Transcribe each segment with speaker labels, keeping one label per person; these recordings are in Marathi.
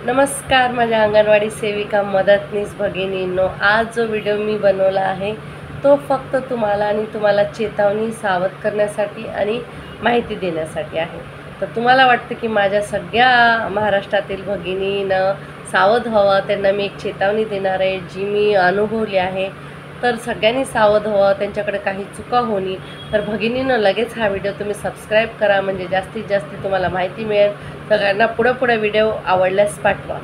Speaker 1: नमस्कार माझ्या अंगणवाडी सेविका मदतनीस भगिनींनो, आज जो व्हिडिओ मी बनवला आहे तो फक्त तुम्हाला आणि तुम्हाला चेतावणी सावध करण्यासाठी आणि माहिती देण्यासाठी आहे। तर तुम्हाला वाटतं की माझ्या सगळ्या महाराष्ट्रातील भगिनींना सावध व्हावं, त्यांना मी एक चेतावणी देणार आहे जी मी अनुभवली आहे। तर सगळ्यांनी सावध व्हावं, त्यांच्याकडे काही चुका होणी। तर भगिनींनो, लगेच हा व्हिडिओ तुम्ही सबस्क्राईब करा, म्हणजे जास्तीत जास्त तुम्हाला माहिती मिळेल। सगळ्यांना पुढे व्हिडिओ आवडल्यास पाठवा।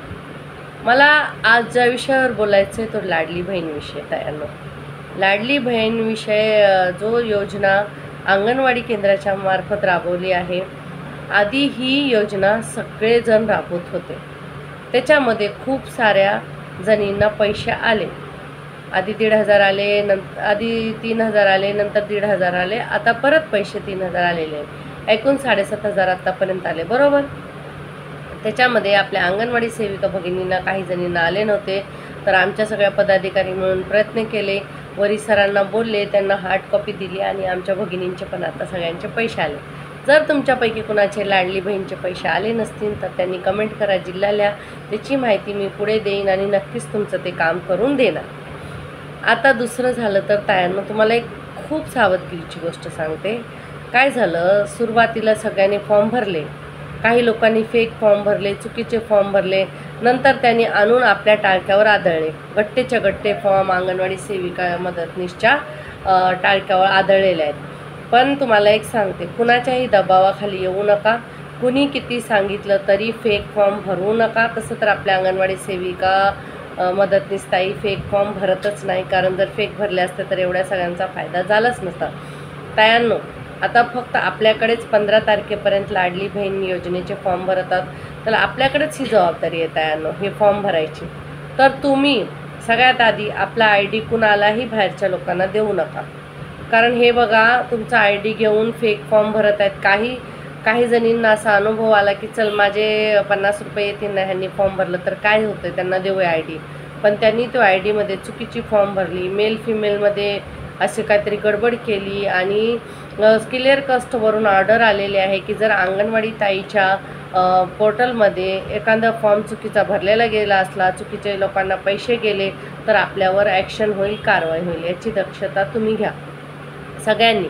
Speaker 1: मला आज ज्या विषयावर बोलायचं आहे तो लाडली बहीण विषय तयानो। लाडली बहीण विषय जो योजना अंगणवाडी केंद्राच्या मार्फत राबवली आहे। आधी ही योजना सगळेजण राबवत होते, त्याच्यामध्ये खूप साऱ्या जणींना पैसे आले। आधी 1,500 आले, नंतर आधी 3,000 आले, नंतर 1,500 आले, आता परत पैसे 3,000 आलेले आहेत। एकूण 7,500 आतापर्यंत आले, बरोबर। त्याच्यामध्ये आपल्या अंगणवाडी सेविका भगिनींना काही जणींना आले नव्हते, तर आमच्या सगळ्या पदाधिकारी म्हणून प्रयत्न केले, वरी सरांना बोलले, त्यांना हार्ड कॉपी दिली आणि आमच्या भगिनींचे पण आता सगळ्यांचे पैसे आले। जर तुमच्यापैकी कुणाचे लाडली बहीणचे पैसे आले नसतील तर त्यांनी कमेंट करा, जिल्ह्याला त्याची माहिती मी पुढे देईन आणि नक्कीच तुमचं ते काम करून देणार। आता दुसरं झालं तर तायांनो, तुम्हाला एक खूप सावधगिरीची गोष्ट सांगते। काय झालं, सुरुवातीला सगळ्यांनी फॉर्म भरले, काही लोकांनी फेक फॉर्म भरले, चुकीचे फॉर्म भरले, नंतर त्यांनी आणून आपल्या टाळक्यावर आदळले। गट्टेच्या गट्टे फॉर्म अंगणवाडी सेविका मदतनीसच्या टाळक्यावर आदळलेले आहेत। पण तुम्हाला एक सांगते, कुणाच्याही दबावाखाली येऊ नका। कुणी किती सांगितलं तरी फेक फॉर्म भरू नका। तसं तर आपल्या अंगणवाडी सेविका मदतनीस ताई फेक फॉर्म भरतच नाही, कारण जर फेक भरले असते तर एवढ्या सगळ्यांचा फायदा झालाच नसता। तायांनो, आता फक्त आपल्याकडेच 15 तारखेपर्यंत लाडली बहीण योजनेचे फॉर्म भरतात, तर आपल्याकडेच ही जबाबदारी आहे तायांनो हे फॉर्म भरायची। तर तुम्ही सगळ्यात आधी आपला ID कुणालाही बाहेरच्या लोकांना देऊ नका, कारण हे बघा, तुमचा ID घेऊन फेक फॉर्म भरत आहेत। काही जणींना असा अनुभव आला की चल माझे 50 रुपये येतील ना, ह्यांनी फॉर्म भरलं तर काय होतं, त्यांना देऊया ID, पण त्यांनी तो ID मध्ये चुकीची फॉर्म भरली, मेल फिमेलमध्ये असे काहीतरी गडबड केली आणि क्लिअर कास्टवरून ऑर्डर आलेली आहे की जर अंगणवाडी ताईच्या पोर्टलमध्ये एखादा फॉर्म चुकीचा भरलेला गेला असला, चुकीचे लोकांना पैसे गेले तर आपल्यावर ॲक्शन होईल, कारवाई होईल। याची दक्षता तुम्ही घ्या सगळ्यांनी।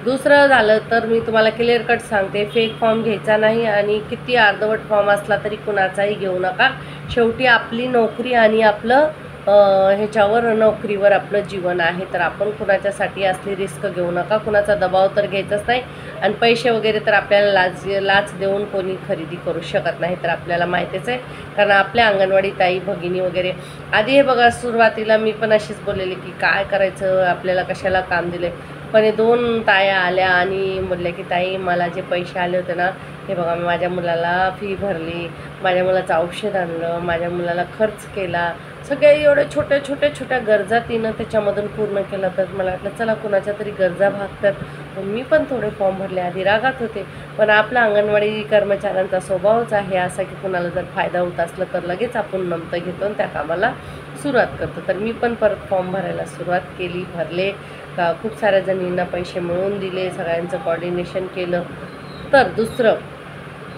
Speaker 1: दुसरं झालं तर मी तुम्हाला क्लिअर कट सांगते, फेक फॉर्म घ्यायचा नाही आणि किती अर्धवट फॉर्म असला तरी कुणाचाही घेऊ नका। शेवटी आपली नोकरी आणि आपलं ह्याच्यावर नोकरीवर आपलं जीवन आहे, तर आपण कुणाच्यासाठी असली रिस्क घेऊ नका। कुणाचा दबाव तर घ्यायचाच नाही, आणि पैसे वगैरे तर आपल्याला लाच देऊन कोणी खरेदी करू शकत नाही, तर आपल्याला माहितीच आहे, कारण आपल्या अंगणवाडी ताई भगिनी वगैरे आधी हे बघा, सुरुवातीला मी पण अशीच बोललेली की काय करायचं, आपल्याला कशाला काम दिले, पण हे 2 ताया आल्या आणि म्हटल्या की ताई मला जे पैसे आले होते ना, हे बघा मी माझ्या मुलाला फी भरली, माझ्या मुलाचं औषध आणलं, माझ्या मुलाला खर्च केला, सगळे एवढे छोट्या गरजा तिनं त्याच्यामधून पूर्ण केला। तर मला वाटलं चला कुणाच्या तरी गरजा भागतात, पण मी पण थोडे फॉर्म भरले। आधी रागात होते, पण आपला अंगणवाडी कर्मचाऱ्यांचा स्वभावच आहे असा की कुणाला जर फायदा होत असला तर लगेच आपण नमतं घेतो आणि त्या कामाला सुरुवात करतो। तर मी पण परत फॉर्म भरायला सुरुवात केली, भरले, खूप साऱ्या जणींना पैसे मिळवून दिले, सगळ्यांचं कोऑर्डिनेशन केलं। तर दुसरं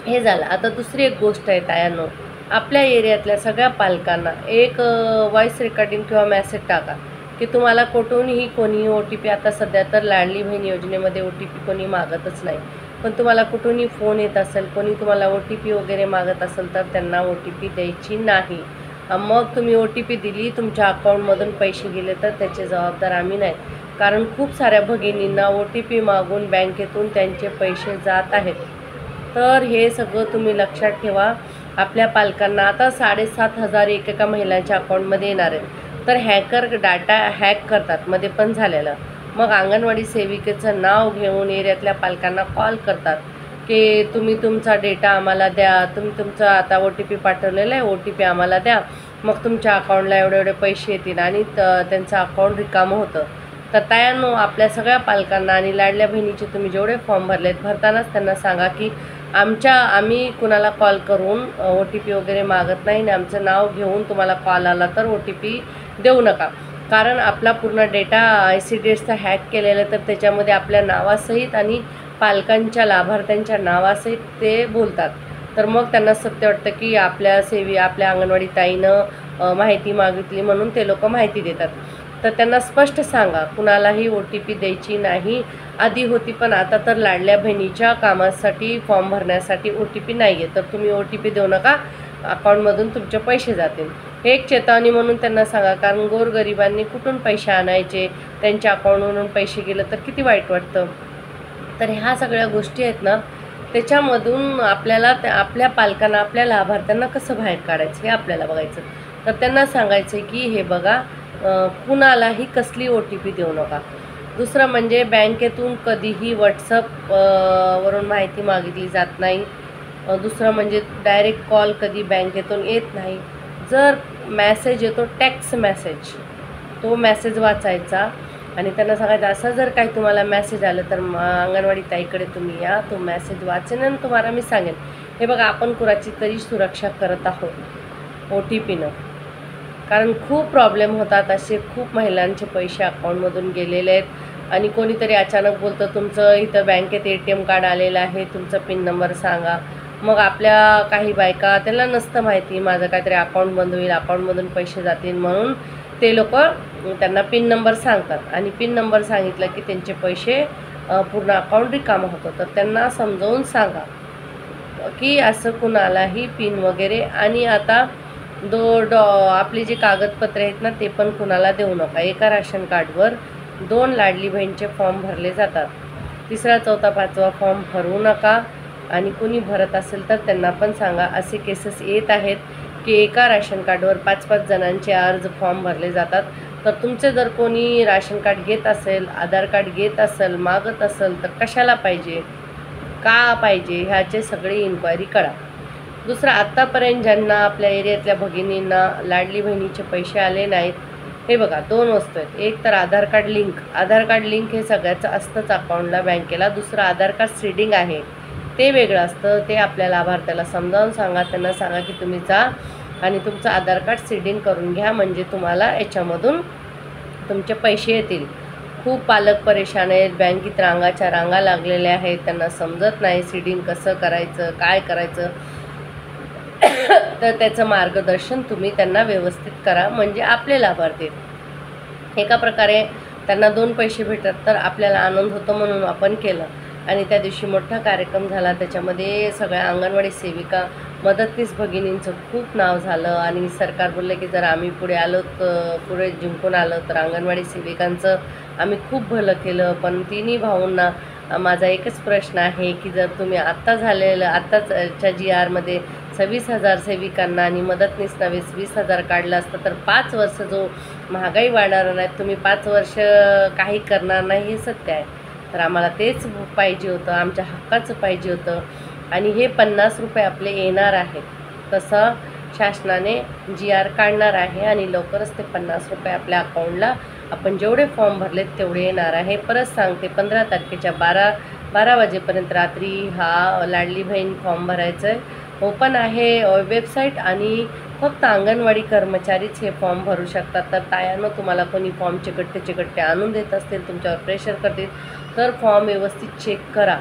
Speaker 1: हे झालं। आता दुसरी एक गोष्ट आहे तायांनो, आपल्या एरियातल्या सगळ्या पालकांना एक व्हॉइस रेकॉर्डिंग किंवा मेसेज टाका की तुम्हाला कुठूनही कोणीही OTP, आता सध्या तर लाडली बहीण योजनेमध्ये OTP कोणी मागतच नाही, पण तुम्हाला कुठूनही फोन येत असेल, कोणी तुम्हाला OTP वगैरे मागत असेल तर त्यांना OTP द्यायची नाही। मग तुम्ही OTP दिली, तुमच्या अकाउंटमधून पैसे गेले तर त्याचे जबाबदार आम्ही नाही, कारण खूप साऱ्या भगिनींना OTP मागून बँकेतून त्यांचे पैसे जात आहेत। तर हे सगळं तुम्ही लक्षात ठेवा। आपल्या पालकांना आता 7,500 एकेका महिलांच्या अकाउंटमध्ये येणार आहेत, तर हॅकर डाटा हॅक करतात, मध्ये पण झालेलं। मग अंगणवाडी सेविकेचं नाव घेऊन एरियातल्या पालकांना कॉल करतात की तुम्ही तुमचा डेटा आम्हाला द्या, तुम्ही तुमचा आता OTP पाठवलेला आहे, OTP आम्हाला द्या, मग तुमच्या अकाउंटला एवढे पैसे येतील आणि त्यांचं अकाउंट रिकामं होतं। तर तायांनो, आपल्या सगळ्या पालकांना आणि लाडल्या बहिणीचे तुम्ही जेवढे फॉर्म भरलेत, भरतानाच त्यांना सांगा की आम्ही कुणाला कॉल करून OTP वगैरे मागत नाही, आणि आमचं नाव घेऊन तुम्हाला कॉल आला तर OTP देऊ नका, कारण आपला पूर्ण डेटा ICDSचा हॅक केलेला, तर त्याच्यामध्ये आपल्या नावासहित आणि पालकांच्या लाभार्थ्यांच्या नावासहित ते बोलतात। तर मग त्यांना सत्य वाटतं की आपल्या अंगणवाडी ताईनं माहिती मागितली म्हणून ते लोक माहिती देतात. तर त्यांना स्पष्ट सांगा, कुणालाही OTP द्यायची नाही. आधी होती पण आता तर लाडल्या बहिणीच्या कामासाठी फॉर्म भरण्यासाठी OTP नाही आहे, तर तुम्ही OTP देऊ नका, अकाउंटमधून तुमचे पैसे जातील. हे एक चेतावणी म्हणून त्यांना सांगा, कारण गोरगरिबांनी कुठून पैसे आणायचे, त्यांच्या अकाउंटवरून पैसे गेलं तर किती वाईट वाटतं. तर ह्या सगळ्या गोष्टी आहेत ना, त्याच्यामधून आपल्याला आपल्या पालकांना, आपल्या लाभार्थ्यांना कसं बाहेर काढायचं हे आपल्याला बघायचं. तर त्यांना सांगायचं की हे बघा, कुणालाही कसली OTP देऊ नका. दुसरं म्हणजे बँकेतून कधीही WhatsApp वरून माहिती मागितली जात नाही. दुसरं म्हणजे डायरेक्ट कॉल कधी बँकेतून येत नाही. जर मेसेज येतो टेक्स्ट मेसेज, तो मेसेज वाचायचा आणि त्यांना सांगायचं असं जर काही तुम्हाला मेसेज आलं तर अंगणवाडी ताईकडे तुम्ही या, तो मेसेज वाचेन आणि तुम्हाला मी सांगेन. हे बघा, आपण कुणाची तरी सुरक्षा करत आहोत OTPनं, कारण खूप प्रॉब्लेम होतात असे. खूप महिलांचे पैसे अकाउंटमधून गेलेले आहेत आणि कोणीतरी अचानक बोलतं तुमचं इथं बँकेत ATM कार्ड आलेलं आहे, तुमचा पिन नंबर सांगा. मग आपल्या काही बायका, त्यांना नसतं माहिती माझं काहीतरी अकाउंट बंद होईल, अकाउंटमधून पैसे जातील, म्हणून ते लोक त्यांना पिन नंबर सांगतात आणि पिन नंबर सांगितलं की त्यांचे पैसे पूर्ण अकाउंट रिकामं होतं. तर त्यांना समजावून सांगा की असं कुणालाही पिन वगैरे, आणि आता आपली जी कागदपत्रे आहेत ना ते पण कुणाला देऊ नका. एका राशन कार्डवर 2 लाडली बहीणचे फॉर्म भरले जातात. 3रा 4था 5वा फॉर्म भरू नका. आणि कुणी भरत असेल तर त्यांना पण सांगा. असे केसेस येत आहेत की एका राशन कार्डवर 5-5 जणांचे अर्ज फॉर्म भरले जातात. तर तुमचे जर कोणी राशन कार्ड घेत असेल, आधार कार्ड घेत असेल, मागत असेल तर कशाला पाहिजे, का पाहिजे, ह्याचे सगळे इन्क्वायरी करा. दुसरं, आत्तापर्यंत ज्यांना आपल्या एरियातल्या भगिनींना लाडली बहिणीचे पैसे आले नाहीत, हे बघा 2 वस्तू आहेत. एक तर आधार कार्ड लिंक हे सगळ्याचं असतंच अकाउंटला, बँकेला. दुसरं आधार कार्ड सीडिंग आहे, ते वेगळं असतं. ते आपल्या लाभार्थ्याला समजावून सांगा. त्यांना सांगा की तुम्ही जा आणि तुमचं आधार कार्ड सीडिंग करून घ्या, म्हणजे तुम्हाला याच्यामधून तुमचे पैसे येतील. खूप पालक परेशान आहेत, बँकेत रांगा लागलेल्या आहेत, त्यांना समजत नाही सीडिंग कसं करायचं, काय करायचं. तर त्याचं मार्गदर्शन तुम्ही त्यांना व्यवस्थित करा, म्हणजे आपले लाभार्थी एका प्रकारे त्यांना 2 पैसे भेटतात तर आपल्याला आनंद होतो, म्हणून आपण केलं. आणि त्या दिवशी मोठा कार्यक्रम झाला, त्याच्यामध्ये सगळ्या अंगणवाडी सेविका, मदतनीस भगिनींचं खूप नाव झालं. आणि सरकार बोलले की जर आम्ही पुढे जिंकून आलो तर अंगणवाडी सेविकांचं आम्ही खूप भलं केलं. पण तिन्ही भाऊंना माझा एकच प्रश्न आहे की जर तुम्ही आत्ताच्या GRमध्ये 26,000 सेविकांना आणि मदतनीसना 20,000 काढलं असतं तर 5 वर्ष जो महागाई वाढणार नाही, तुम्ही 5 वर्ष काही करणार नाही, हे सत्य आहे. तर आम्हाला तेच पाहिजे होतं, आमच्या हक्काचं पाहिजे होतं. आणि हे 50 रुपये आपले येणार आहेत, तसं शासनाने GR काढणार आहे आणि लवकरच ते 50 रुपये आपल्या अकाउंटला आपण जेवढे फॉर्म भरलेत तेवढे येणार आहे. परत सांगते, 15 तारखेच्या 12 वाजेपर्यंत रात्री हा लाडली बहीण फॉर्म भरायचं आहे. ओपन आहे वेबसाईट आणि फक्त अंगणवाडी कर्मचारीच हे फॉर्म भरू शकतात. तर तायांनो, तुम्हाला कोणी फॉर्मचे गट्टे आणून देत असतील, तुमच्यावर प्रेशर करतील, तर फॉर्म व्यवस्थित चेक करा.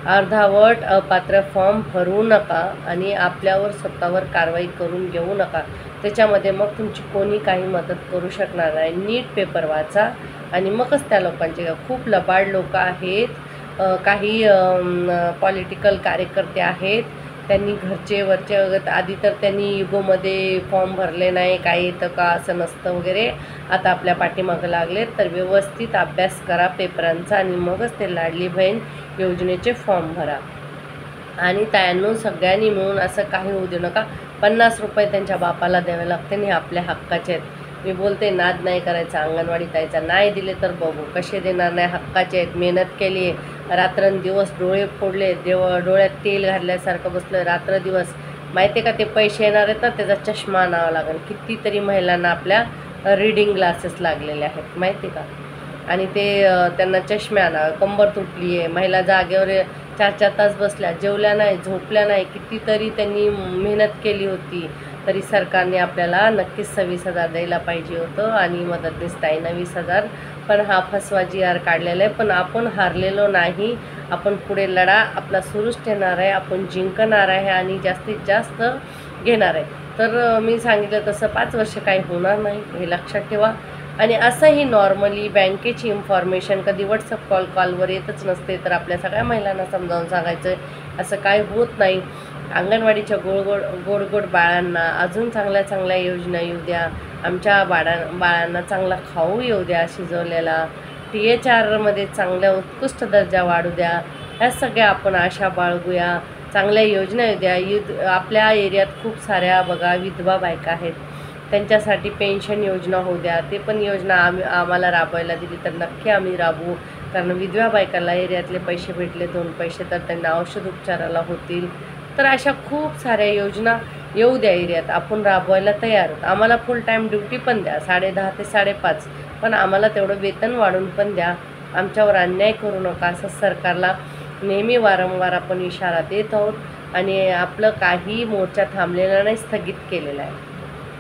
Speaker 1: अर्धावट अपात्र फॉर्म भरू नका आणि आपल्यावर स्वतःवर कारवाई करून घेऊ नका. त्याच्यामध्ये मग तुमची कोणी काही मदत करू शकणार नाही. नीट पेपर वाचा आणि मगच त्या लोकांचे. खूप लबाड लोक आहेत, काही पॉलिटिकल कार्यकर्ते आहेत, त्यांनी घरचे वरचे वगैरे, आधी तर त्यांनी युगोमध्ये फॉर्म भरले नाही, काय येतं का असं नसतं वगैरे, आता आपल्या पाठीमागं लागले. तर व्यवस्थित अभ्यास करा पेपरांचा आणि मगच ते लाडली बहीण योजनेचे फॉर्म भरा. आणि तायांनो, सगळ्यांनी मिळून असं काही होऊ देऊ नका. 50 रुपये त्यांच्या बापाला द्यावे लागते आणि आपल्या हक्काचे आहेत. मी बोलते, नाद नाही करायचा अंगणवाडी ताईचा. नाही दिले तर बघू, कसे देणार नाही, हक्काचे आहेत, मेहनत केली आहे, रात्रंदिवस डोळे फोडले, डोळ्यात तेल घातल्यासारखं बसलं रात्रदिवस. माहिती आहे का, ते पैसे येणार आहेत ना, त्याचा चष्मा आणावा लागेल. कितीतरी महिलांना आपल्या रीडिंग ग्लासेस लागलेले आहेत, माहिती का. आणि ते त्यांना चष्मे आणावे, कंबर तुटली आहे, महिला जागेवर 4-4 तास बसल्या, जेवल्या नाही, झोपल्या नाही, कितीतरी त्यांनी मेहनत केली होती, तरी सरकारने आपल्याला नक्कीच 26,000 द्यायला पाहिजे होतं आणि मदतनीस ताईंना 20,000. पण हा फसवा GR काढलेला आहे. पण आपण हारलेलो नाही, आपण पुढे लढा आपला सुरूच ठेवणार आहे, आपण जिंकणार आहे आणि जास्तीत जास्त घेणार आहे. तर मी सांगितलं तसं 5 वर्ष काही होणार नाही, हे लक्षात ठेवा. आणि असंही नॉर्मली बँकेची इन्फॉर्मेशन कधी व्हॉट्सअप कॉलवर येतच नसते, तर आपल्या सगळ्या महिलांना समजावून सांगायचं असं काय होत नाही. अंगणवाडीच्या गोड बाळांना अजून चांगल्या चांगल्या योजना येऊ द्या, आमच्या बाळांना चांगला खाऊ येऊ द्या शिजवलेला, THRमध्ये चांगल्या उत्कृष्ट दर्जा वाढू द्या, ह्या सगळ्या आपण आशा बाळगूया. चांगल्या योजना येऊ द्या. आपल्या एरियात खूप साऱ्या बघा विधवा बायका आहेत, त्यांच्यासाठी पेन्शन योजना होऊ द्या. ते पण योजना आम्हाला राबवायला दिली तर नक्की आम्ही राबवू, कारण विधवा बायकाला एरियातले पैसे भेटले 2 पैसे तर त्यांना औषध उपचाराला होतील. तर अशा खूप साऱ्या योजना येऊ द्या एरियात, आपण राबवायला तयार आहोत. आम्हाला फुल टाईम ड्युटी पण द्या, 10:30 ते 5:30, पण आम्हाला तेवढं वेतन वाढून पण द्या. आमच्यावर अन्याय करू नका, असं सरकारला नेहमी वारंवार आपण इशारा देत आहोत आणि आपलं काही मोर्चा थांबलेला नाही, स्थगित केलेला आहे.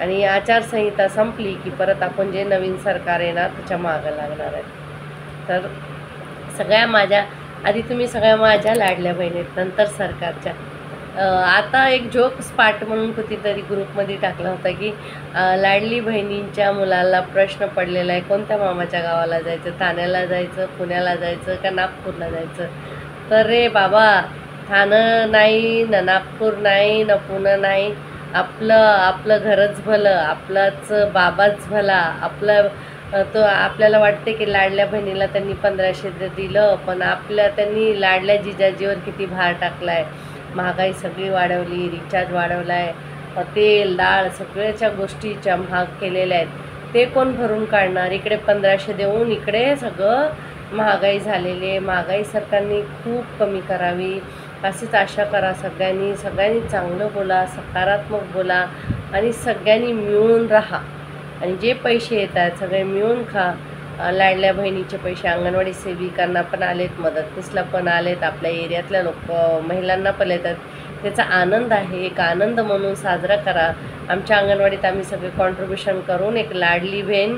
Speaker 1: आणि आचारसंहिता संपली की परत आपण जे नवीन सरकार येणार त्याच्या मागं लागणार आहे. तर आधी तुम्ही सगळ्या माझ्या लाडल्या बहिणीत, नंतर सरकारच्या. आता एक जोक स्पाट म्हणून कुठेतरी ग्रुपमध्ये टाकला होता की लाडली बहिणींच्या मुलाला प्रश्न पडलेला आहे, कोणत्या मामाच्या गावाला जायचं, ठाण्याला जायचं, पुण्याला जायचं का नागपूरला जायचं. तर रे बाबा, ठाणं नाही न नागपूर नाही न पुणे नाही, आपलं घरच भलं, आपलाच बाबाच भला. आपल्याला वाटते की लाडल्या बहिणीला त्यांनी 1500 दिलं, पण त्यांनी लाडल्या जिजाजीवर किती भार टाकला आहे. महागाई सगळी वाढवली, रिचार्ज वाढवला आहे, तेल डाळ सगळ्याच्या गोष्टीच्या महाग केलेल्या आहेत. ते कोण भरून काढणार? इकडे 1500 देऊन इकडे सगळं महागाई झालेली आहे. महागाई सरकारने खूप कमी करावी अशीच आशा करा. सगळ्यांनी चांगलं बोला, सकारात्मक बोला आणि सगळ्यांनी मिळून राहा. आणि जे पैसे येत आहेत सगळे मिळून खा. लाडल्या बहिणीचे पैसे अंगणवाडी सेविकांना पण आलेत, मदतनीसला पण आलेत, आपल्या एरियातल्या महिलांना पण येतात. त्याचा आनंद आहे, एक आनंद म्हणून साजरा करा. आमच्या अंगणवाडीत आम्ही सगळे कॉन्ट्रीब्युशन करून एक लाडली बहीण,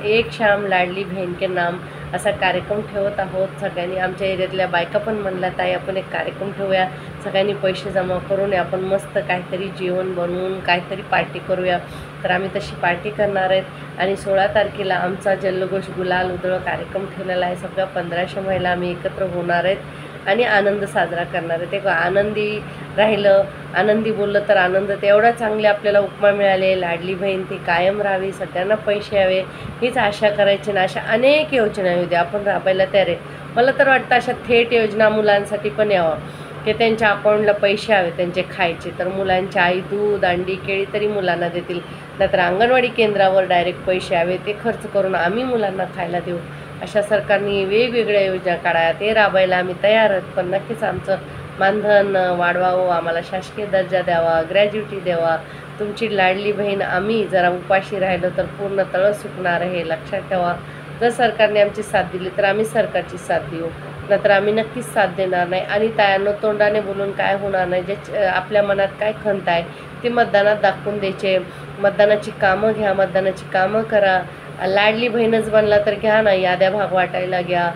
Speaker 1: एक शाम लाडली बहीण के नाम असा कार्यक्रम ठेवत आहोत. सगळ्यांनी आमच्या एरियातल्या बायका पण म्हणल्या, ताई आपण एक कार्यक्रम ठेवूया, सगळ्यांनी पैसे जमा करून आपण मस्त काहीतरी जेवण बनवून काहीतरी पार्टी करूया. तर आम्ही तशी पार्टी करणार आहेत आणि 16 तारखेला आमचा जल्लोषोत्सव गुलाल उधळ कार्यक्रम ठेवलेला आहे. सगळ्या 1500 महिला आम्ही एकत्र होणार आहेत आणि आनंद साजरा करणार आहे. ते आनंदी राहिलं, आनंदी बोललं तर आनंद तेवढा चांगले आपल्याला उपमा मिळाले. लाडली बहीण ती कायम राहावी, सगळ्यांना पैसे यावे हीच आशा करायची ना. अशा अनेक योजना येऊ द्या, आपण राबायला तयार आहे. मला तर वाटतं अशा थेट योजना मुलांसाठी पण यावं की त्यांच्या अकाउंटला पैसे हवे त्यांचे खायचे. तर मुलांच्या आई दूध अंडी केळी तरी मुलांना देतील, नाहीतर अंगणवाडी केंद्रावर डायरेक्ट पैसे हवे, ते खर्च करून आम्ही मुलांना खायला देऊ. अशा सरकारने वेगवेगळ्या योजना काढाव्या, ते राबायला आम्ही तयार आहोत. पण नक्कीच आमचं मानधन वाढवावं, आम्हाला शासकीय दर्जा द्यावा, ग्रॅज्युटी द्यावा. तुमची लाडली बहीण आम्ही जरा उपाशी राहिलो तर पूर्ण तळं सुटणार आहे, लक्षात ठेवा. जर सरकारने आमची साथ दिली तर आम्ही सरकारची साथ देऊ, नंतर आम्ही नक्कीच साथ देणार नाही. आणि तायांनो तोंडाने बोलून काय होणार नाही. जे आपल्या मनात काय खंत आहे ते मतदानात दाखवून द्यायचे. मतदानाची कामं घ्या, मतदानाची कामं करा. लाडली बहीणच बनला तर घ्या ना, याद्या भाग वाटायला घ्या,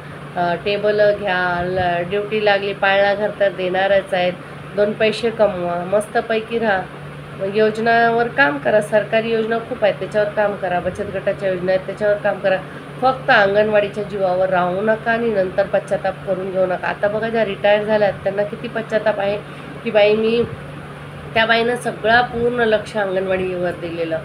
Speaker 1: टेबल घ्या, ड्युटी लागली पाळणा घर तर देणारच आहेत. 2 पैसे कमवा, मस्तपैकी राहा, योजनावर काम करा. सरकारी योजना खूप आहेत त्याच्यावर काम करा, बचत गटाच्या योजना आहेत त्याच्यावर काम करा. फक्त अंगणवाडीच्या जीवावर राहू नका आणि नंतर पश्चाताप करून घेऊ नका. आता बघा ज्या रिटायर झाल्यात त्यांना किती पश्चाताप आहे की बाई त्या बाईनं सगळा पूर्ण लक्ष अंगणवाडीवर दिलेलं,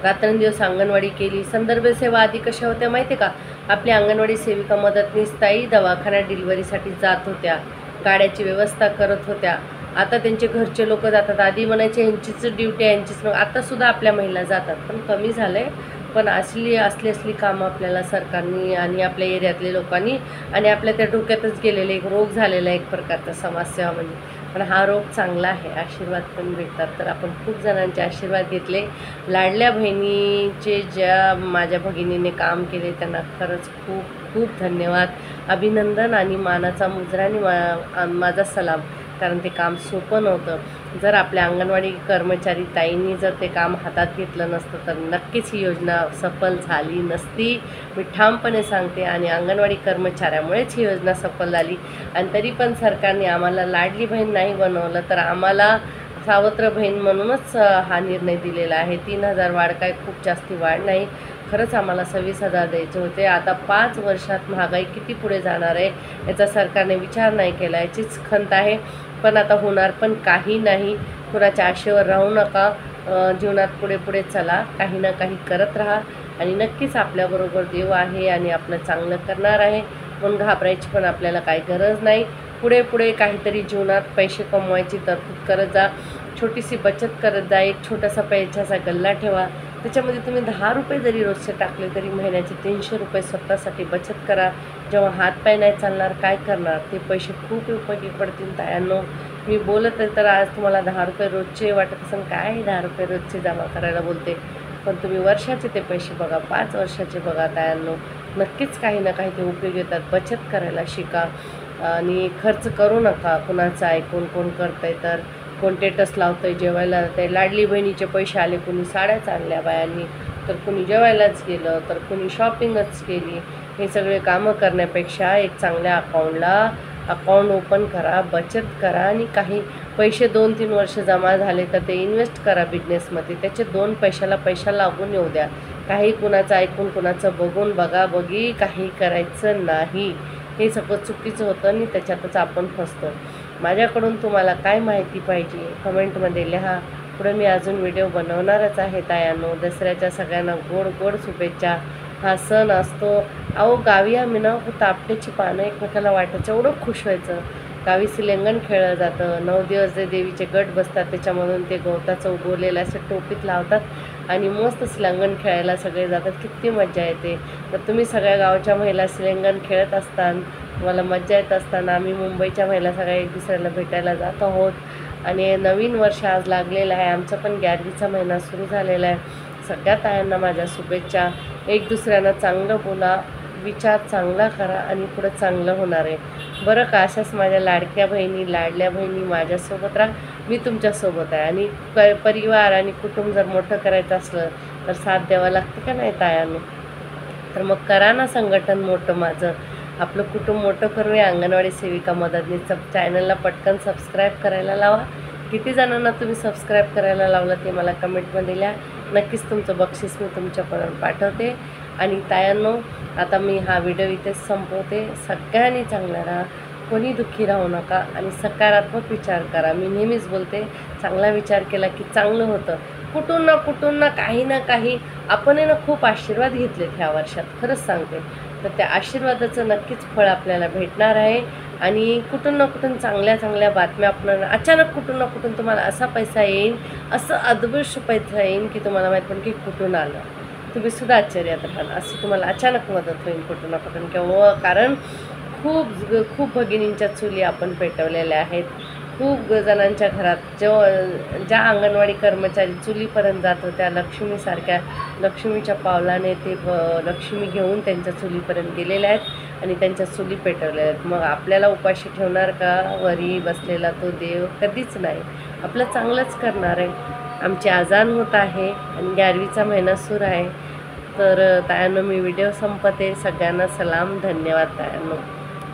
Speaker 1: रात्रंदिवस अंगणवाडी केली. संदर्भ सेवा आधी कशा होत्या माहिती आहे का? आपल्या अंगणवाडी सेविका मदतनीस ताई दवाखान्यात डिलिव्हरीसाठी जात होत्या, गाड्याची व्यवस्था करत होत्या. आता त्यांचे घरचे लोक जातात. आधी म्हणायचे ह्यांचीच ड्युटी आहे, ह्यांचीच. आतासुद्धा आपल्या महिला जातात, पण कमी झालं आहे. पण असली कामं आपल्याला सरकारने आणि आपल्या एरियातल्या लोकांनी आणि आपल्या त्या डोक्यातच गेलेले एक रोग झालेला एक प्रकारचा समाजसेवा म्हणजे पण हा रोग चांगला आहे, आशीर्वाद पण भेटतात. तर आपण खूप जणांचे आशीर्वाद घेतले. लाडल्या बहिणीचे ज्या माझ्या भगिनीने काम केले त्यांना खरंच खूप खूप धन्यवाद, अभिनंदन आणि मानाचा मुजरा आणि माझा सलाम. कारण ते काम सोपं नव्हतं. जर आपल्या अंगणवाडी कर्मचारी ताईंनी जर ते काम हातात घेतलं नसतं तर नक्कीच ही योजना सफल झाली नसती. मी ठामपणे सांगते. आणि अंगणवाडी कर्मचाऱ्यामुळेच ही योजना सफल झाली. आणि तरी पण सरकारने आम्हाला लाडली बहीण नाही बनवलं, तर आम्हाला सावत्र बहीण म्हणूनच हा निर्णय दिलेला आहे. 3,000 वाढ काय खूप जास्ती वाढ नाही. खरंच आम्हाला 26,000 द्यायचे होते. आता 5 वर्षात महागाई किती पुढे जाणार आहे याचा सरकारने विचार नाही केला, याचीच खंत आहे. पण आता होणार पण काही नाही. कुणाच्या आशेवर राहू नका. जीवनात पुढे पुढे चला, काही ना काही करत राहा आणि नक्कीच आपल्याबरोबर देव आहे आणि आपलं चांगलं करणार आहे. म्हणून घाबरायची पण आपल्याला काही गरज नाही. पुढे पुढे काहीतरी जीवनात पैसे कमवायची तरतूद करत जा. छोटीशी बचत करत जा. एक छोटासा पैशाचा गल्ला ठेवा. त्याच्यामध्ये तुम्ही 10 रुपये जरी रोजचे टाकले तरी महिन्याचे 300 रुपये स्वतःसाठी बचत करा. जेव्हा हातपाय नाही चालणार काय करणार, ते पैसे खूप उपयोगी पडतील तायांनो. मी बोलत आहे तर आज तुम्हाला 10 रुपये रोजचे वाटत असेल, काय 10 रुपये रोजचे जमा करायला बोलते. पण तुम्ही वर्षाचे ते पैसे बघा, 5 वर्षाचे बघा तायांनो. नक्कीच काही ना काही ते उपयोग येतात. बचत करायला शिका आणि खर्च करू नका कुणाचं ऐकून. कोण करतं आहे तर कोण टेटस लावतं आहे, जेवायला ते लाडली बहिणीचे पैसे आले, कुणी साड्याच आणल्या बायांनी, तर कुणी जेवायलाच गेलं, तर कुणी शॉपिंगच केली. हे सगळे कामं करण्यापेक्षा एक चांगल्या अकाउंट ओपन करा, बचत करा आणि काही पैसे 2-3 वर्ष जमा झाले तर ते इन्व्हेस्ट करा बिझनेसमध्ये. त्याचे 2 पैशाला पैसा लागून येऊ द्या. काही कुणाचं ऐकून कुणाचं बघून बघी काही करायचं नाही. हे सगळं चुकीचं होतं आणि त्याच्यातच आपण फसतो. माझ्याकडून तुम्हाला काय माहिती पाहिजे कमेंटमध्ये लिहा. पुढे मी अजून व्हिडिओ बनवणारच आहे तायांनो. दसऱ्याच्या सगळ्यांना गोड गोड शुभेच्छा. हा सण असतो. अहो गावी आम्ही ना आपट्याची पानं एकमेकाला वाटायचं, एवढं खुश व्हायचं. गावी शिलेंगण खेळलं जातं. 9 दिवस जे देवीचे गट बसतात त्याच्यामधून ते गवताचं उगवलेलं असं टोपीत लावतात आणि मस्त शिलांगण खेळायला सगळे जातात. किती मजा येते. तर तुम्ही सगळ्या गावच्या महिला शिलेंगण खेळत असताना, तुम्हाला मजा येत असताना आम्ही मुंबईच्या महिला सगळ्या एक दुसऱ्याला भेटायला जात आहोत. आणि नवीन वर्ष आज लागलेलं आहे. आमचा पण ग्यारवीचा महिना सुरू झालेला आहे. सगळ्या तायांना माझ्या शुभेच्छा. एक दुसऱ्यांना चांगलं बोला, विचार चांगला करा आणि पुढं चांगलं होणार आहे बरं का. अशाच माझ्या लाडक्या बहिणी, लाडल्या बहिणी माझ्यासोबत राहा. मी तुमच्यासोबत आहे. आणि परिवार आणि कुटुंब जर मोठं करायचं असलं तर साथ द्यावं लागतं का नाही तायांनो. तर मग करा ना संघटन मोठं माझं. आपलं कुटुंब मोठं करूया. अंगणवाडी सेविका मदतनीस चॅनलला पटकन सबस्क्राईब करायला लावा. किती जणांना तुम्ही सबस्क्राईब करायला लावलं ते मला कमेंटमध्ये लिहा. नक्कीच तुमचं बक्षीस मी तुमच्यापर्यंत पाठवते. आणि तायांनो आता मी हा व्हिडिओ इथेच संपवते. सगळ्यांनी चांगलं राहा, कोणी दुःखी राहू नका आणि सकारात्मक विचार करा. मी नेहमीच बोलते, चांगला विचार केला की चांगलं होतं. कुठून ना काही आपण आहे ना खूप आशीर्वाद घेतलेत ह्या वर्षात, खरंच सांगते. तर त्या आशीर्वादाचं नक्कीच फळ आपल्याला भेटणार आहे. आणि कुठून ना कुठून चांगल्या बातम्या आपण अचानक कुठून ना कुठून तुम्हाला असा पैसा येईल, असं अद्भुत पैसा येईल की तुम्हाला माहीत पण की कुठून आलं. तुम्ही सुद्धा आश्चर्यात राहाल. असं तुम्हाला अचानक मदत होईल कुठून ना कुठून. किंवा कारण खूप भगिनींच्या चुली आपण पेटवलेल्या आहेत. खूप जणांच्या घरात ज्या अंगणवाडी कर्मचारी चुलीपर्यंत जात होत्या, लक्ष्मीच्या पावलाने ते लक्ष्मी घेऊन त्यांच्या चुलीपर्यंत गेलेल्या आहेत आणि त्यांच्या चुली पेटवलेल्या आहेत. मग आपल्याला उपाशी ठेवणार का वरी बसलेला तो देव? कधीच नाही. आपलं चांगलंच करणार आहे. आमची आजान होत आहे आणि 11वीचा महिना सुरू आहे. तर तायांनो मी व्हिडिओ संपते. सगळ्यांना सलाम, धन्यवाद तायांनो.